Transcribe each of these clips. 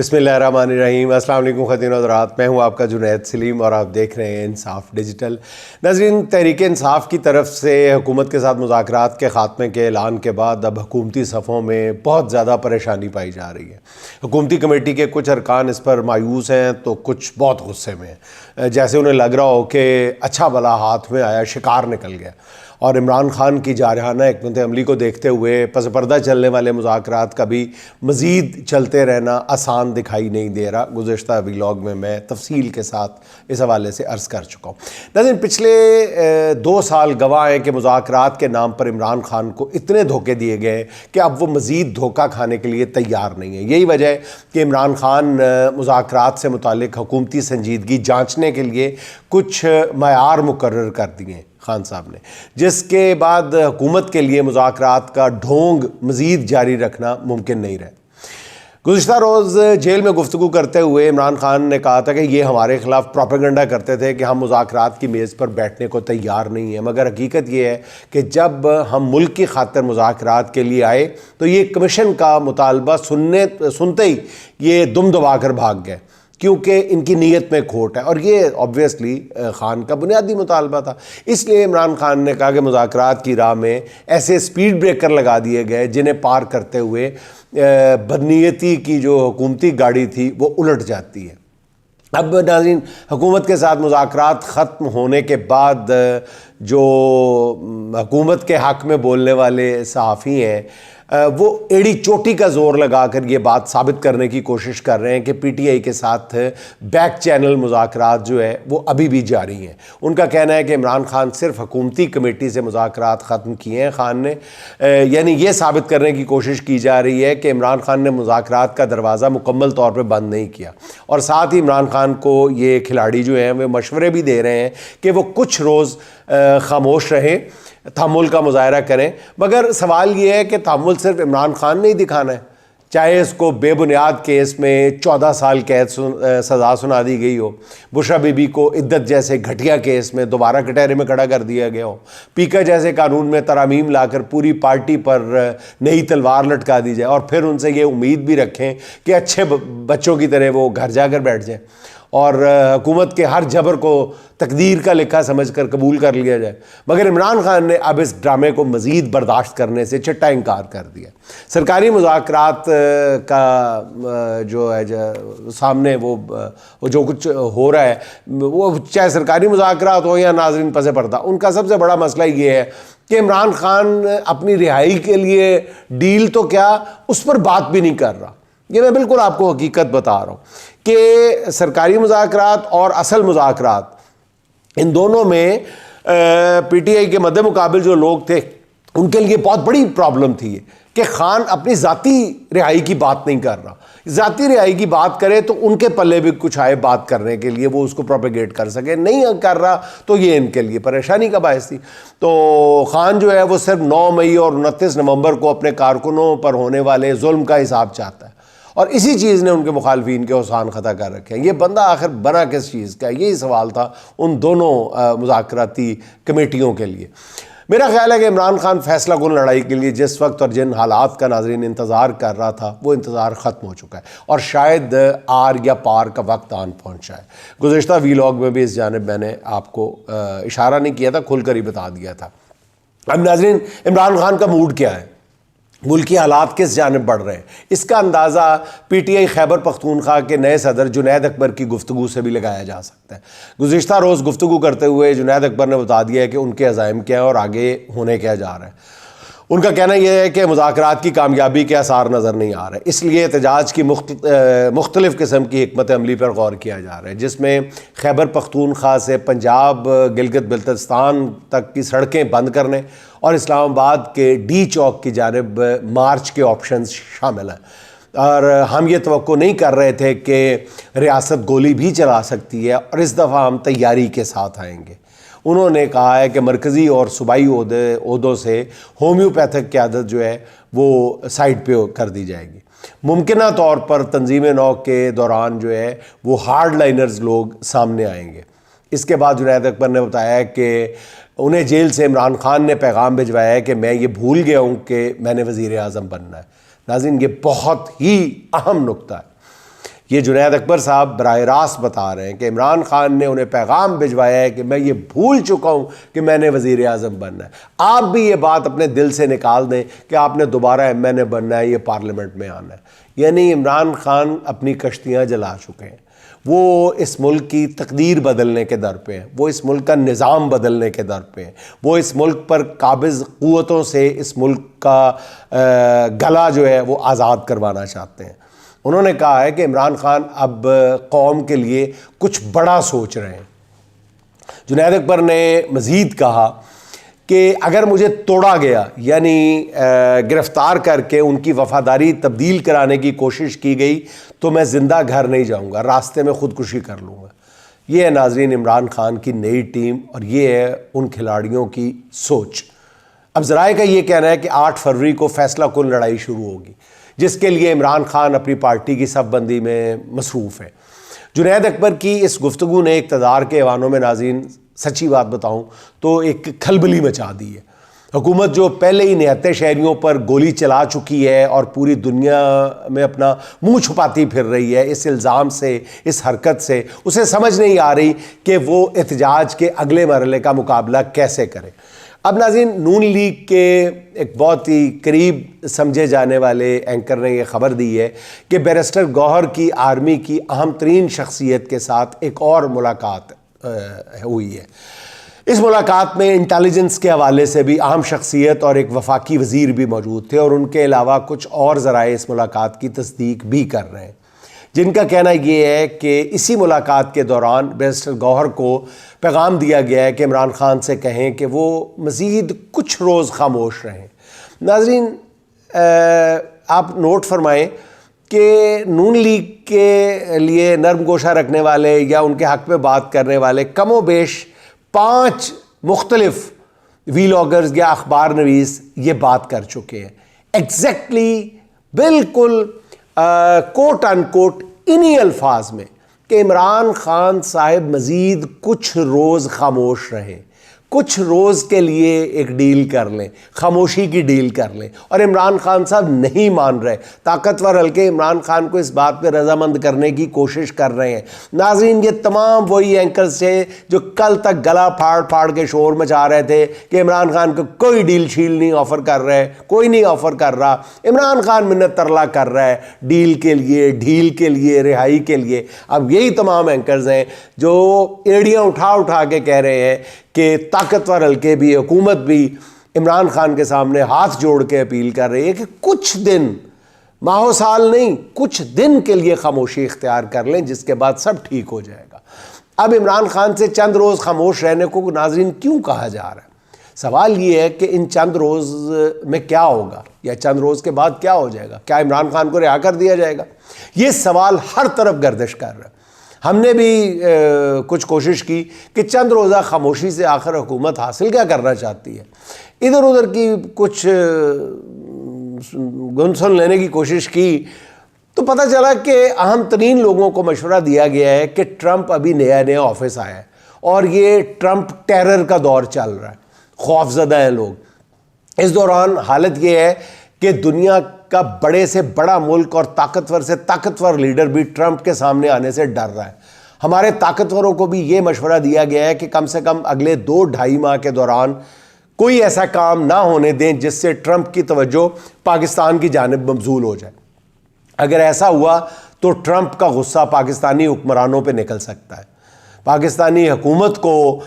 بسم اللہ الرحمن الرحیم۔ السلام علیکم خواتین و حضرات، میں ہوں آپ کا جنید سلیم اور آپ دیکھ رہے ہیں انصاف ڈیجیٹل۔ ناظرین، تحریک انصاف کی طرف سے حکومت کے ساتھ مذاکرات کے خاتمے کے اعلان کے بعد اب حکومتی صفوں میں بہت زیادہ پریشانی پائی جا رہی ہے۔ حکومتی کمیٹی کے کچھ ارکان اس پر مایوس ہیں تو کچھ بہت غصے میں ہیں، جیسے انہیں لگ رہا ہو کہ اچھا بھلا ہاتھ میں آیا، شکار نکل گیا، اور عمران خان کی جارحانہ حکمت عملی کو دیکھتے ہوئے پس پردہ چلنے والے مذاکرات کا بھی مزید چلتے رہنا آسان دکھائی نہیں دے رہا۔ گزشتہ ویلاگ میں تفصیل کے ساتھ اس حوالے سے عرض کر چکا ہوں۔ لیکن پچھلے 2 سال گواہ ہیں کہ مذاکرات کے نام پر عمران خان کو اتنے دھوکے دیے گئے کہ اب وہ مزید دھوکہ کھانے کے لیے تیار نہیں ہے۔ یہی وجہ ہے کہ عمران خان مذاکرات سے متعلق حکومتی سنجیدگی جانچنے کے لیے کچھ معیار مقرر کر دیے ہیں خان صاحب نے، جس کے بعد حکومت کے لیے مذاکرات کا ڈھونگ مزید جاری رکھنا ممکن نہیں رہا۔ گزشتہ روز جیل میں گفتگو کرتے ہوئے عمران خان نے کہا تھا کہ یہ ہمارے خلاف پروپیگنڈا کرتے تھے کہ ہم مذاکرات کی میز پر بیٹھنے کو تیار نہیں ہیں، مگر حقیقت یہ ہے کہ جب ہم ملک کی خاطر مذاکرات کے لیے آئے تو یہ کمیشن کا مطالبہ سنتے ہی یہ دم دبا کر بھاگ گئے، کیونکہ ان کی نیت میں کھوٹ ہے، اور یہ آبویسلی خان کا بنیادی مطالبہ تھا۔ اس لیے عمران خان نے کہا کہ مذاکرات کی راہ میں ایسے سپیڈ بریکر لگا دیے گئے جنہیں پار کرتے ہوئے بدنیتی کی جو حکومتی گاڑی تھی وہ الٹ جاتی ہے۔ اب ناظرین، حکومت کے ساتھ مذاکرات ختم ہونے کے بعد جو حکومت کے حق میں بولنے والے صحافی ہیں وہ ایڑی چوٹی کا زور لگا کر یہ بات ثابت کرنے کی کوشش کر رہے ہیں کہ پی ٹی آئی کے ساتھ بیک چینل مذاکرات جو ہے وہ ابھی بھی جاری ہیں۔ ان کا کہنا ہے کہ عمران خان صرف حکومتی کمیٹی سے مذاکرات ختم کیے ہیں۔ خان نے یعنی یہ ثابت کرنے کی کوشش کی جا رہی ہے کہ عمران خان نے مذاکرات کا دروازہ مکمل طور پہ بند نہیں کیا، اور ساتھ ہی عمران خان کو یہ کھلاڑی جو ہیں وہ مشورے بھی دے رہے ہیں کہ وہ کچھ روز خاموش رہیں، تحمل کا مظاہرہ کریں۔ مگر سوال یہ ہے کہ تحمل صرف عمران خان نے ہی دکھانا ہے، چاہے اس کو بے بنیاد کیس میں 14 سال قید سزا سنا دی گئی ہو، بشرا بی بی کو عدت جیسے گھٹیا کیس میں دوبارہ کٹہرے میں کھڑا کر دیا گیا ہو، پیکا جیسے قانون میں ترامیم لا کر پوری پارٹی پر نئی تلوار لٹکا دی جائے، اور پھر ان سے یہ امید بھی رکھیں کہ اچھے بچوں کی طرح وہ گھر جا کر بیٹھ جائیں اور حکومت کے ہر جبر کو تقدیر کا لکھا سمجھ کر قبول کر لیا جائے۔ مگر عمران خان نے اب اس ڈرامے کو مزید برداشت کرنے سے چٹا انکار کر دیا۔ سرکاری مذاکرات کا جو ہے سامنے وہ جو کچھ ہو رہا ہے، وہ چاہے سرکاری مذاکرات ہو یا ناظرین پس پردہ، ان کا سب سے بڑا مسئلہ یہ ہے کہ عمران خان اپنی رہائی کے لیے ڈیل تو کیا، اس پر بات بھی نہیں کر رہا۔ یہ میں بالکل آپ کو حقیقت بتا رہا ہوں کہ سرکاری مذاکرات اور اصل مذاکرات، ان دونوں میں پی ٹی آئی کے مد مقابل جو لوگ تھے ان کے لیے بہت بڑی پرابلم تھی کہ خان اپنی ذاتی رہائی کی بات نہیں کر رہا۔ ذاتی رہائی کی بات کرے تو ان کے پلے بھی کچھ آئے بات کرنے کے لیے، وہ اس کو پروپیگیٹ کر سکے، نہیں کر رہا تو یہ ان کے لیے پریشانی کا باعث تھی۔ تو خان جو ہے وہ صرف 9 مئی اور 29 نومبر کو اپنے کارکنوں پر ہونے والے ظلم کا حساب چاہتا ہے، اور اسی چیز نے ان کے مخالفین کے اوسان خطا کر رکھے ہیں۔ یہ بندہ آخر بنا کس چیز کا؟ یہی سوال تھا ان دونوں مذاکراتی کمیٹیوں کے لیے۔ میرا خیال ہے کہ عمران خان فیصلہ کن لڑائی کے لیے جس وقت اور جن حالات کا ناظرین انتظار کر رہا تھا وہ انتظار ختم ہو چکا ہے، اور شاید آر یا پار کا وقت آن پہنچا ہے۔ گزشتہ ویلاگ میں بھی اس جانب میں نے آپ کو اشارہ نہیں کیا تھا، کھل کر ہی بتا دیا تھا۔ اب ناظرین، عمران خان کا موڈ کیا ہے، ملکی حالات کس جانب بڑھ رہے ہیں، اس کا اندازہ P T I Khyber Pakhtunkhwa کے نئے صدر جنید اکبر کی گفتگو سے بھی لگایا جا سکتا ہے۔ گزشتہ روز گفتگو کرتے ہوئے جنید اکبر نے بتا دیا ہے کہ ان کے عزائم کیا ہیں اور آگے ہونے کیا جا رہا ہے۔ ان کا کہنا یہ ہے کہ مذاکرات کی کامیابی کے آثار نظر نہیں آ رہے، اس لیے احتجاج کی مختلف قسم کی حکمت عملی پر غور کیا جا رہا ہے، جس میں خیبر پختونخوا سے پنجاب گلگت بلتستان تک کی سڑکیں بند کرنے اور اسلام آباد کے ڈی چوک کی جانب مارچ کے آپشنز شامل ہیں۔ اور ہم یہ توقع نہیں کر رہے تھے کہ ریاست گولی بھی چلا سکتی ہے، اور اس دفعہ ہم تیاری کے ساتھ آئیں گے۔ انہوں نے کہا ہے کہ مرکزی اور صوبائی عہدوں سے ہومیوپیتھک قیادت جو ہے وہ سائڈ پہ کر دی جائے گی۔ ممکنہ طور پر تنظیم نو کے دوران جو ہے وہ ہارڈ لائنرز لوگ سامنے آئیں گے۔ اس کے بعد جنید اکبر نے بتایا کہ انہیں جیل سے عمران خان نے پیغام بھجوایا ہے کہ میں یہ بھول گیا ہوں کہ میں نے وزیر اعظم بننا ہے۔ ناظرین، یہ بہت ہی اہم نکتہ ہے۔ یہ جنید اکبر صاحب براہ راست بتا رہے ہیں کہ عمران خان نے انہیں پیغام بھجوایا ہے کہ میں یہ بھول چکا ہوں کہ میں نے وزیر اعظم بننا ہے. آپ بھی یہ بات اپنے دل سے نکال دیں کہ آپ نے دوبارہ MNA بننا ہے, یہ پارلیمنٹ میں آنا ہے. یعنی عمران خان اپنی کشتیاں جلا چکے ہیں. وہ اس ملک کی تقدیر بدلنے کے در پہ ہیں, وہ اس ملک کا نظام بدلنے کے در پہ ہیں, وہ اس ملک پر قابض قوتوں سے اس ملک کا گلا جو ہے وہ آزاد کروانا چاہتے ہیں. انہوں نے کہا ہے کہ عمران خان اب قوم کے لیے کچھ بڑا سوچ رہے ہیں. جنید اکبر نے مزید کہا کہ اگر مجھے توڑا گیا, یعنی گرفتار کر کے ان کی وفاداری تبدیل کرانے کی کوشش کی گئی, تو میں زندہ گھر نہیں جاؤں گا, راستے میں خودکشی کر لوں گا. یہ ہے ناظرین عمران خان کی نئی ٹیم, اور یہ ہے ان کھلاڑیوں کی سوچ. اب ذرائع کا یہ کہنا ہے کہ 8 فروری کو فیصلہ کن لڑائی شروع ہوگی, جس کے لیے عمران خان اپنی پارٹی کی صف بندی میں مصروف ہے. جنید اکبر کی اس گفتگو نے اقتدار کے ایوانوں میں ناظرین سچی بات بتاؤں تو ایک کھلبلی مچا دی ہے. حکومت جو پہلے ہی نہتے شہریوں پر گولی چلا چکی ہے اور پوری دنیا میں اپنا منہ چھپاتی پھر رہی ہے اس الزام سے, اس حرکت سے, اسے سمجھ نہیں آ رہی کہ وہ احتجاج کے اگلے مرحلے کا مقابلہ کیسے کرے. اب ناظرین نون لیگ کے ایک بہت ہی قریب سمجھے جانے والے اینکر نے یہ خبر دی ہے کہ بیرسٹر گوہر کی آرمی کی اہم ترین شخصیت کے ساتھ ایک اور ملاقات ہوئی ہے. اس ملاقات میں انٹیلیجنس کے حوالے سے بھی اہم شخصیت اور ایک وفاقی وزیر بھی موجود تھے, اور ان کے علاوہ کچھ اور ذرائع اس ملاقات کی تصدیق بھی کر رہے ہیں, جن کا کہنا یہ ہے کہ اسی ملاقات کے دوران بیرسٹر گوہر کو پیغام دیا گیا ہے کہ عمران خان سے کہیں کہ وہ مزید کچھ روز خاموش رہیں. ناظرین آپ نوٹ فرمائیں کہ نون لیگ کے لیے نرم گوشہ رکھنے والے یا ان کے حق میں بات کرنے والے کم و بیش 5 مختلف ویلاگرز یا اخبار نویس یہ بات کر چکے ہیں. ایگزیکٹلی بالکل کوٹ ان کوٹ انہی الفاظ میں کہ عمران خان صاحب مزید کچھ روز خاموش رہیں, کچھ روز کے لیے ایک ڈیل کر لیں, خاموشی کی ڈیل کر لیں. اور عمران خان صاحب نہیں مان رہے. طاقتور حلقے عمران خان کو اس بات پہ رضامند کرنے کی کوشش کر رہے ہیں. ناظرین یہ تمام وہی اینکرز تھے جو کل تک گلا پھاڑ پھاڑ کے شور مچا رہے تھے کہ عمران خان کو کوئی ڈیل شیل نہیں آفر کر رہے, کوئی نہیں آفر کر رہا. عمران خان منت ترلا کر رہا ہے ڈیل کے لیے, ڈھیل کے لیے, رہائی کے لیے. اب یہی تمام اینکرز ہیں جو ایڑیاں اٹھا اٹھا کے کہہ رہے ہیں کہ طاقتور حلقے بھی, حکومت بھی عمران خان کے سامنے ہاتھ جوڑ کے اپیل کر رہی ہے کہ کچھ دن, ماہ سال نہیں, کچھ دن کے لیے خاموشی اختیار کر لیں, جس کے بعد سب ٹھیک ہو جائے گا. اب عمران خان سے چند روز خاموش رہنے کو ناظرین کیوں کہا جا رہا ہے؟ سوال یہ ہے کہ ان چند روز میں کیا ہوگا, یا چند روز کے بعد کیا ہو جائے گا؟ کیا عمران خان کو رہا کر دیا جائے گا؟ یہ سوال ہر طرف گردش کر رہا ہے. ہم نے بھی کچھ کوشش کی کہ چند روزہ خاموشی سے آخر حکومت حاصل کیا کرنا چاہتی ہے. ادھر ادھر کی کچھ گن سن لینے کی کوشش کی تو پتہ چلا کہ اہم ترین لوگوں کو مشورہ دیا گیا ہے کہ ٹرمپ ابھی نیا آفس آیا ہے اور یہ ٹرمپ ٹیرر کا دور چل رہا ہے, خوف زدہ ہیں لوگ. اس دوران حالت یہ ہے کہ دنیا کا بڑے سے بڑا ملک اور طاقتور سے طاقتور لیڈر بھی ٹرمپ کے سامنے آنے سے ڈر رہا ہے. ہمارے طاقتوروں کو بھی یہ مشورہ دیا گیا ہے کہ کم سے کم اگلے 2-2.5 ماہ کے دوران کوئی ایسا کام نہ ہونے دیں جس سے ٹرمپ کی توجہ پاکستان کی جانب مبذول ہو جائے. اگر ایسا ہوا تو ٹرمپ کا غصہ پاکستانی حکمرانوں پہ نکل سکتا ہے. پاکستانی حکومت کو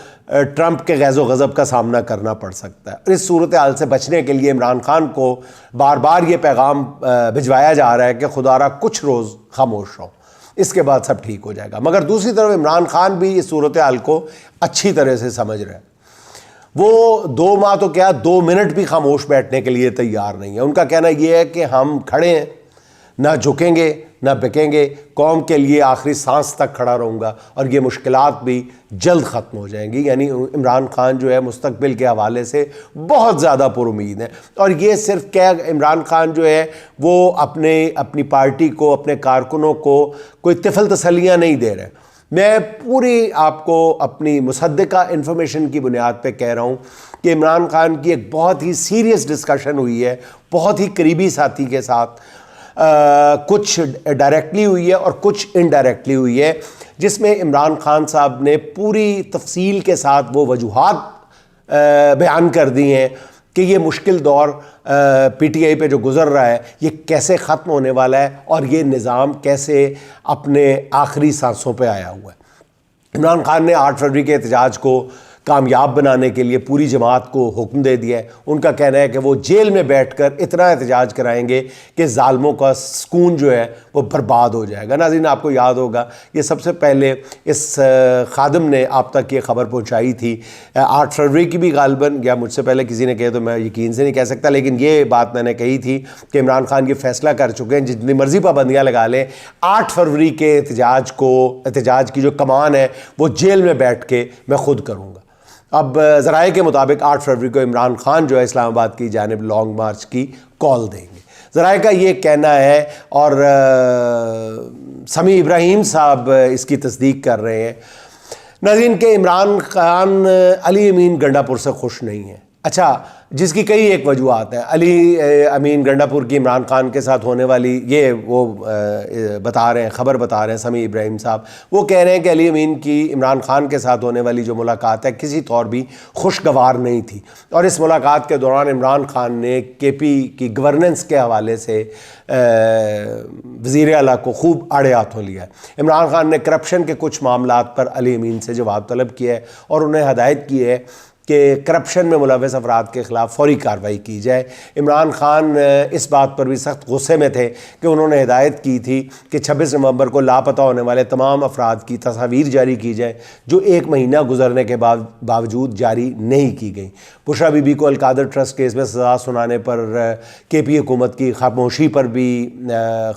ٹرمپ کے غیظ و غضب کا سامنا کرنا پڑ سکتا ہے. اس صورتحال سے بچنے کے لیے عمران خان کو بار بار یہ پیغام بھجوایا جا رہا ہے کہ خدا را کچھ روز خاموش رہو, اس کے بعد سب ٹھیک ہو جائے گا. مگر دوسری طرف عمران خان بھی اس صورتحال کو اچھی طرح سے سمجھ رہے ہیں. وہ 2 ماہ تو کیا 2 منٹ بھی خاموش بیٹھنے کے لیے تیار نہیں ہے. ان کا کہنا یہ ہے کہ ہم کھڑے ہیں, نہ جھکیں گے نہ بکیں گے, قوم کے لیے آخری سانس تک کھڑا رہوں گا اور یہ مشکلات بھی جلد ختم ہو جائیں گی. یعنی عمران خان جو ہے مستقبل کے حوالے سے بہت زیادہ پر امید ہے. اور یہ صرف کیا عمران خان جو ہے وہ اپنی پارٹی کو, اپنے کارکنوں کو کوئی طفل تسلیاں نہیں دے رہے. میں پوری آپ کو اپنی مصدقہ انفارمیشن کی بنیاد پہ کہہ رہا ہوں کہ عمران خان کی ایک بہت ہی سیریس ڈسکشن ہوئی ہے بہت ہی قریبی ساتھی کے ساتھ, کچھ ڈائریکٹلی ہوئی ہے اور کچھ انڈائریکٹلی ہوئی ہے، جس میں عمران خان صاحب نے پوری تفصیل کے ساتھ وہ وجوہات بیان کر دی ہیں کہ یہ مشکل دور پی ٹی آئی پہ جو گزر رہا ہے یہ کیسے ختم ہونے والا ہے اور یہ نظام کیسے اپنے آخری سانسوں پہ آیا ہوا ہے۔ عمران خان نے 8 فروری کے احتجاج کو کامیاب بنانے کے لیے پوری جماعت کو حکم دے دیا ہے۔ ان کا کہنا ہے کہ وہ جیل میں بیٹھ کر اتنا احتجاج کرائیں گے کہ ظالموں کا سکون جو ہے وہ برباد ہو جائے گا۔ ناظرین، آپ کو یاد ہوگا یہ سب سے پہلے اس خادم نے آپ تک یہ خبر پہنچائی تھی 8 فروری کی بھی غالباً، یا مجھ سے پہلے کسی نے کہے تو میں یقین سے نہیں کہہ سکتا، لیکن یہ بات میں نے کہی تھی کہ عمران خان یہ فیصلہ کر چکے ہیں جتنی مرضی پابندیاں لگا لیں، 8 فروری کے احتجاج کی جو کمان ہے وہ جیل میں بیٹھ کے میں خود کروں گا۔ اب ذرائع کے مطابق 8 فروری کو عمران خان جو ہے اسلام آباد کی جانب لانگ مارچ کی کال دیں گے۔ ذرائع کا یہ کہنا ہے، اور سمیع ابراہیم صاحب اس کی تصدیق کر رہے ہیں ناظرین، کہ عمران خان علی امین گنڈا پور سے خوش نہیں ہے۔ اچھا، جس کی کئی ایک وجوہات ہیں۔ علی امین گنڈا پور کی عمران خان کے ساتھ ہونے والی، یہ وہ بتا رہے ہیں، خبر بتا رہے ہیں سمیع ابراہیم صاحب، وہ کہہ رہے ہیں کہ علی امین کی عمران خان کے ساتھ ہونے والی جو ملاقات ہے کسی طور بھی خوشگوار نہیں تھی، اور اس ملاقات کے دوران عمران خان نے کے پی کی گورننس کے حوالے سے وزیر اعلیٰ کو خوب آڑے ہاتھوں لیا ہے۔ عمران خان نے کرپشن کے کچھ معاملات پر علی امین سے جواب طلب کیا ہے اور انہیں ہدایت کی ہے کہ کرپشن میں ملوث افراد کے خلاف فوری کارروائی کی جائے۔ عمران خان اس بات پر بھی سخت غصے میں تھے کہ انہوں نے ہدایت کی تھی کہ 26 نومبر کو لاپتہ ہونے والے تمام افراد کی تصاویر جاری کی جائیں، جو 1 مہینہ گزرنے کے باوجود جاری نہیں کی گئیں۔ بشریٰ بی بی کو القادر ٹرسٹ کیس میں سزا سنانے پر کے پی حکومت کی خاموشی پر بھی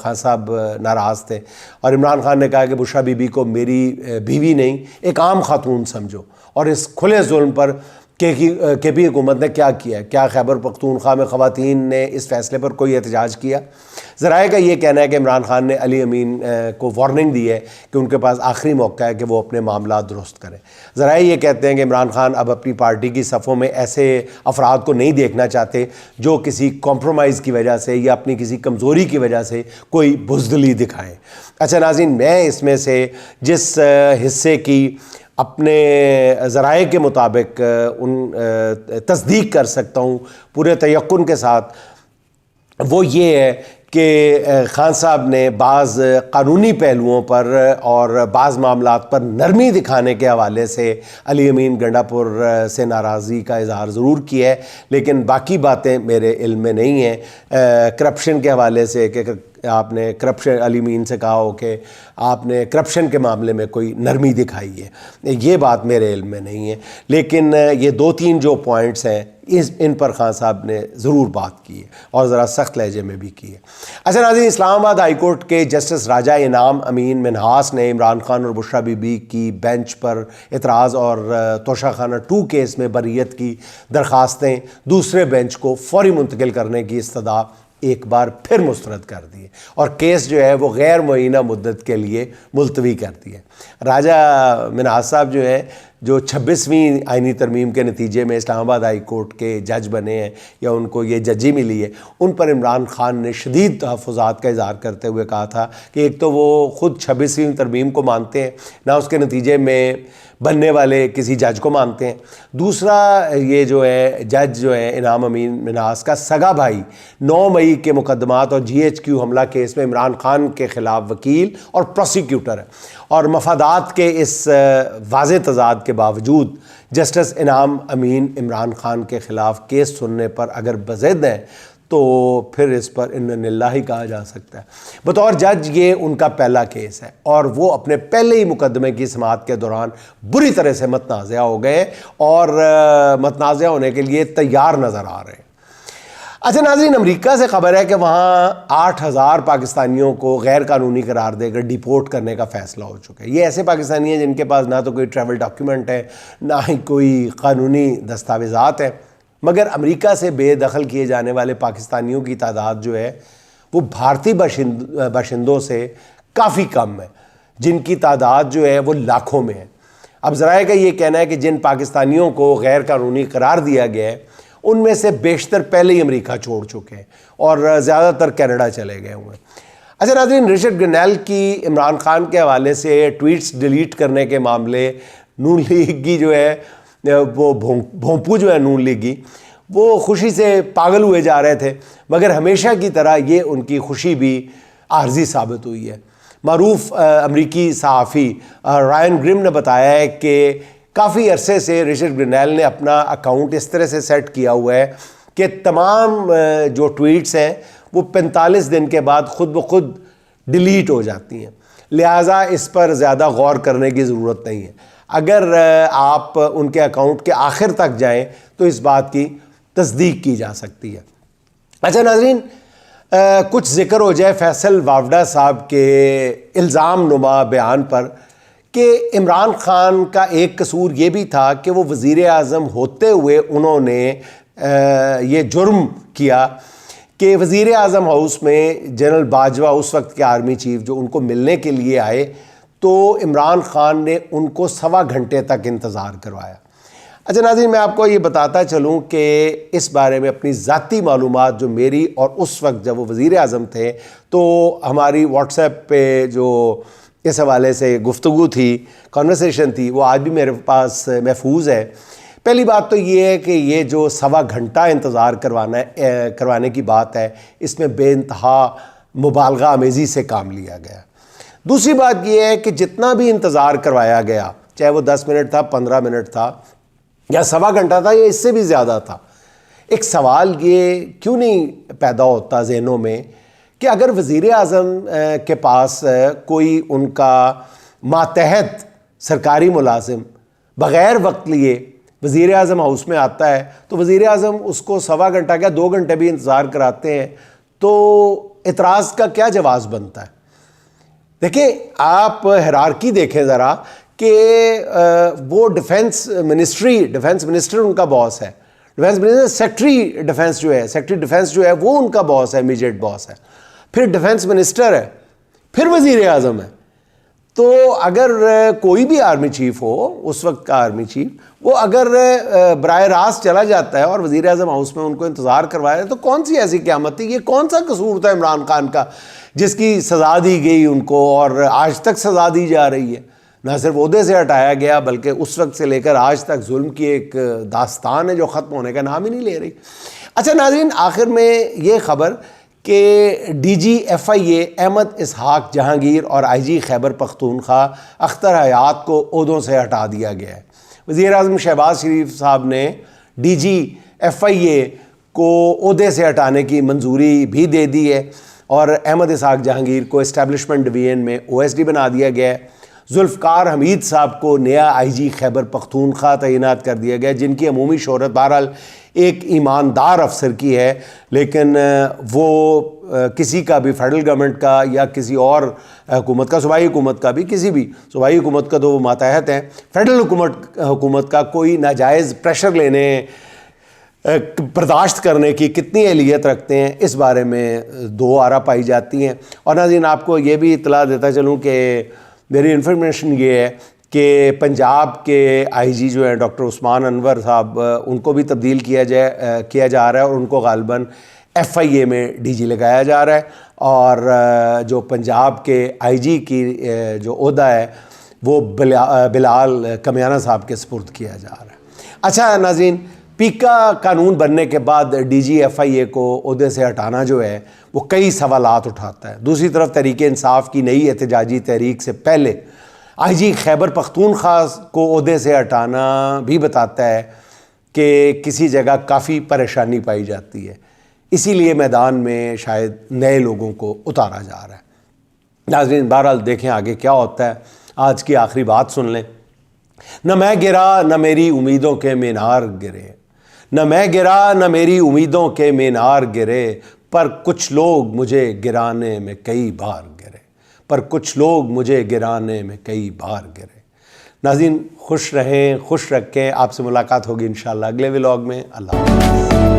خان صاحب ناراض تھے، اور عمران خان نے کہا کہ بشریٰ بی بی کو میری بیوی نہیں، ایک عام خاتون سمجھو، اور اس کھلے ظلم پر کے پی حکومت نے کیا کیا ہے؟ کیا خیبر پختونخوا میں خواتین نے اس فیصلے پر کوئی احتجاج کیا؟ ذرائع کا یہ کہنا ہے کہ عمران خان نے علی امین کو وارننگ دی ہے کہ ان کے پاس آخری موقع ہے کہ وہ اپنے معاملات درست کریں۔ ذرائع یہ کہتے ہیں کہ عمران خان اب اپنی پارٹی کی صفوں میں ایسے افراد کو نہیں دیکھنا چاہتے جو کسی کمپرومائز کی وجہ سے یا اپنی کسی کمزوری کی وجہ سے کوئی بزدلی دکھائیں۔ اچھا ناظرین، میں اس میں سے جس حصے کی اپنے ذرائع کے مطابق تصدیق کر سکتا ہوں پورے تیقن کے ساتھ، وہ یہ ہے کہ خان صاحب نے بعض قانونی پہلوؤں پر اور بعض معاملات پر نرمی دکھانے کے حوالے سے علی امین گنڈا پور سے ناراضی کا اظہار ضرور کیا ہے، لیکن باقی باتیں میرے علم میں نہیں ہیں۔ کرپشن کے حوالے سے کہ آپ نے کرپشن، علی امین سے کہا ہو کہ آپ نے کرپشن کے معاملے میں کوئی نرمی دکھائی ہے، یہ بات میرے علم میں نہیں ہے، لیکن یہ 2-3 جو پوائنٹس ہیں ان پر خان صاحب نے ضرور بات کی ہے اور ذرا سخت لہجے میں بھی کی ہے۔ اچھا ناظرین، اسلام آباد ہائی کورٹ کے جسٹس راجہ انعام امین منہاس نے عمران خان اور بشریٰ بی بی کی بینچ پر اعتراض اور توشہ خانہ 2 کیس میں بریت کی درخواستیں دوسرے بینچ کو فوری منتقل کرنے کی استدعا ایک بار پھر مسترد کر دی اور کیس جو ہے وہ غیر معینہ مدت کے لیے ملتوی کر دی ہے۔ راجہ منہاس صاحب جو ہیں، جو 26ویں آئینی ترمیم کے نتیجے میں اسلام آباد ہائی کورٹ کے جج بنے ہیں یا ان کو یہ ججی ملی ہے، ان پر عمران خان نے شدید تحفظات کا اظہار کرتے ہوئے کہا تھا کہ ایک تو وہ خود 26ویں ترمیم کو مانتے ہیں، نہ اس کے نتیجے میں بننے والے کسی جج کو مانتے ہیں، دوسرا یہ جو ہے جج جو ہے انعام امین منہاس کا سگا بھائی 9 مئی کے مقدمات اور GHQ حملہ کیس میں عمران خان کے خلاف وکیل اور پروسیکیوٹر ہے، اور مفادات کے اس واضح تضاد کے باوجود جسٹس انعام امین عمران خان کے خلاف کیس سننے پر اگر بضد ہیں تو پھر اس پر ان للہ ہی کہا جا سکتا ہے۔ بطور جج یہ ان کا پہلا کیس ہے اور وہ اپنے پہلے ہی مقدمے کی سماعت کے دوران بری طرح سے متنازع ہو گئے اور متنازع ہونے کے لیے تیار نظر آ رہے ہیں۔ اچھا ناظرین، امریکہ سے خبر ہے کہ وہاں 8000 پاکستانیوں کو غیر قانونی قرار دے کر ڈیپورٹ کرنے کا فیصلہ ہو چکا ہے۔ یہ ایسے پاکستانی ہیں جن کے پاس نہ تو کوئی ٹریول ڈاکیومنٹ ہے، نہ ہی کوئی قانونی دستاویزات ہیں، مگر امریکہ سے بے دخل کیے جانے والے پاکستانیوں کی تعداد جو ہے وہ بھارتی باشندوں سے کافی کم ہے، جن کی تعداد جو ہے وہ لاکھوں میں ہے۔ اب ذرائع کا یہ کہنا ہے کہ جن پاکستانیوں کو غیر قانونی قرار دیا گیا ہے ان میں سے بیشتر پہلے ہی امریکہ چھوڑ چکے ہیں اور زیادہ تر کینیڈا چلے گئے ہوئے ہیں۔ اچھا ناظرین، رچرڈ گرنیل کی عمران خان کے حوالے سے ٹویٹس ڈیلیٹ کرنے کے معاملے، نون لیگ کی جو ہے وہ بھونپو جو ہے نون لیگی، وہ خوشی سے پاگل ہوئے جا رہے تھے، مگر ہمیشہ کی طرح یہ ان کی خوشی بھی عارضی ثابت ہوئی ہے۔ معروف امریکی صحافی رائن گرم نے بتایا ہے کہ کافی عرصے سے رچرڈ گرنیل نے اپنا اکاؤنٹ اس طرح سے سیٹ کیا ہوا ہے کہ تمام جو ٹویٹس ہیں وہ 45 دن کے بعد خود بخود ڈیلیٹ ہو جاتی ہیں، لہٰذا اس پر زیادہ غور کرنے کی ضرورت نہیں ہے۔ اگر آپ ان کے اکاؤنٹ کے آخر تک جائیں تو اس بات کی تصدیق کی جا سکتی ہے۔ اچھا ناظرین، کچھ ذکر ہو جائے فیصل واوڈا صاحب کے الزام نما بیان پر کہ عمران خان کا ایک قصور یہ بھی تھا کہ وہ وزیر اعظم ہوتے ہوئے انہوں نے یہ جرم کیا کہ وزیر اعظم ہاؤس میں جنرل باجوہ اس وقت کے آرمی چیف جو ان کو ملنے کے لیے آئے تو عمران خان نے ان کو 1.25 گھنٹے تک انتظار کروایا۔ اچھا ناظرین، میں آپ کو یہ بتاتا چلوں کہ اس بارے میں اپنی ذاتی معلومات جو میری اور اس وقت جب وہ وزیر اعظم تھے تو ہماری واٹس ایپ پہ جو اس حوالے سے گفتگو تھی، کنورسیشن تھی، وہ آج بھی میرے پاس محفوظ ہے۔ پہلی بات تو یہ ہے کہ یہ جو 1.25 گھنٹہ انتظار کروانے کی بات ہے، اس میں بے انتہا مبالغہ آمیزی سے کام لیا گیا۔ دوسری بات یہ ہے کہ جتنا بھی انتظار کروایا گیا، چاہے وہ 10 منٹ تھا، 15 منٹ تھا یا 1.25 گھنٹہ تھا یا اس سے بھی زیادہ تھا، ایک سوال یہ کیوں نہیں پیدا ہوتا ذہنوں میں کہ اگر وزیر اعظم کے پاس کوئی ان کا ماتحت سرکاری ملازم بغیر وقت لیے وزیر اعظم ہاؤس میں آتا ہے تو وزیر اعظم اس کو 1.25 گھنٹہ کیا 2 گھنٹے بھی انتظار کراتے ہیں، تو اعتراض کا کیا جواز بنتا ہے؟ دیکھیں، آپ ہیرارکی دیکھیں ذرا کہ وہ ڈیفنس منسٹر ان کا باس ہے، ڈیفنس منسٹر سیکٹری ڈیفنس جو ہے وہ ان کا باس ہے، امیجیٹ باس ہے، پھر ڈیفنس منسٹر ہے، پھر وزیر اعظم ہے۔ تو اگر کوئی بھی آرمی چیف ہو، اس وقت کا آرمی چیف، وہ اگر براہ راست چلا جاتا ہے اور وزیر اعظم ہاؤس میں ان کو انتظار کروایا تو کون سی ایسی قیامت تھی؟ یہ کون سا قصور تھا عمران خان کا جس کی سزا دی گئی ان کو اور آج تک سزا دی جا رہی ہے؟ نہ صرف عہدے سے ہٹایا گیا بلکہ اس وقت سے لے کر آج تک ظلم کی ایک داستان ہے جو ختم ہونے کا نام ہی نہیں لے رہی۔ اچھا ناظرین، آخر میں یہ خبر کہ ڈی جی ایف آئی اے احمد اسحاق جہانگیر اور آئی جی خیبر پختونخوا اختر حیات کو عہدوں سے ہٹا دیا گیا ہے۔ وزیر اعظم شہباز شریف صاحب نے ڈی جی ایف آئی اے کو عہدے سے ہٹانے کی منظوری بھی دے دی ہے اور احمد اسحاق جہانگیر کو اسٹیبلشمنٹ ڈویژن میں او ایس ڈی بنا دیا گیا ہے۔ ذوالفقار حمید صاحب کو نیا آئی جی خیبر پختونخوا تعینات کر دیا گیا، جن کی عمومی شہرت بہرحال ایک ایماندار افسر کی ہے، لیکن وہ کسی کا بھی فیڈرل گورنمنٹ کا یا کسی اور حکومت کا، صوبائی حکومت کا بھی، کسی بھی صوبائی حکومت کا تو وہ ماتحت ہیں، فیڈرل حکومت کا کوئی ناجائز پریشر لینے برداشت کرنے کی کتنی اہلیت رکھتے ہیں، اس بارے میں دو آرا پائی جاتی ہیں۔ اور ناظرین، آپ کو یہ بھی اطلاع دیتا چلوں کہ میری انفارمیشن یہ ہے کہ پنجاب کے آئی جی جو ہیں ڈاکٹر عثمان انور صاحب، ان کو بھی تبدیل کیا جا رہا ہے اور ان کو غالباً ایف آئی اے میں ڈی جی لگایا جا رہا ہے، اور جو پنجاب کے آئی جی کی جو عہدہ ہے وہ بلال کمیانہ صاحب کے سپرد کیا جا رہا ہے۔ اچھا ناظرین، پیکا قانون بننے کے بعد ڈی جی ایف آئی اے کو عہدے سے ہٹانا جو ہے وہ کئی سوالات اٹھاتا ہے۔ دوسری طرف تحریک انصاف کی نئی احتجاجی تحریک سے پہلے آئی جی خیبر پختونخوا کو عہدے سے ہٹانا بھی بتاتا ہے کہ کسی جگہ کافی پریشانی پائی جاتی ہے، اسی لیے میدان میں شاید نئے لوگوں کو اتارا جا رہا ہے۔ ناظرین، بہرحال دیکھیں آگے کیا ہوتا ہے۔ آج کی آخری بات سن لیں۔ نہ میں گرا نہ میری امیدوں کے مینار گرے، نہ میں گرا نہ میری امیدوں کے مینار گرے، پر کچھ لوگ مجھے گرانے میں کئی بار گرے، پر کچھ لوگ مجھے گرانے میں کئی بار گرے۔ ناظرین، خوش رہیں، خوش رکھیں۔ آپ سے ملاقات ہوگی انشاءاللہ اگلے ولاگ میں۔ اللہ حافظ۔